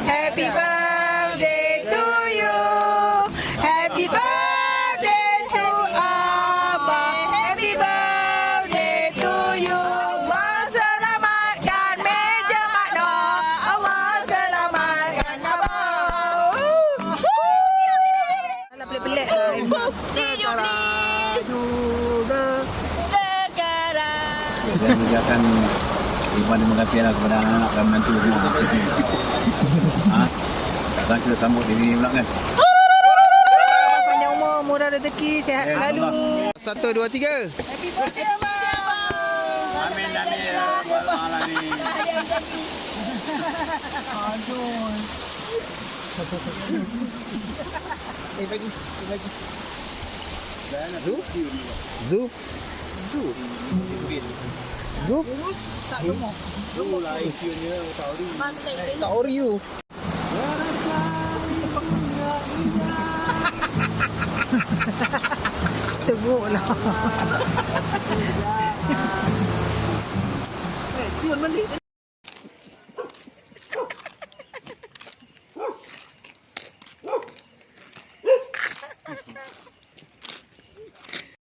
Happy birthday to you. Happy birthday to Abah. Happy birthday to you. Allah selamatkan meja makno. Allah selamatkan abang. Alah pelik-pelik. Tiup ni. Sekarang. Dan mengucapkan ibadah mengasihilah kepada anak-anak dan menantu semua. Ha? Tak rasa sambut diri pula kan? Panjang umur, murah rezeki, sihat selalu. 1, 2, 3. Happy birthday abang. Amin amin ya rabbal alamin. Bagi. Zu. Zu. Tak Oreo. Teruk lah.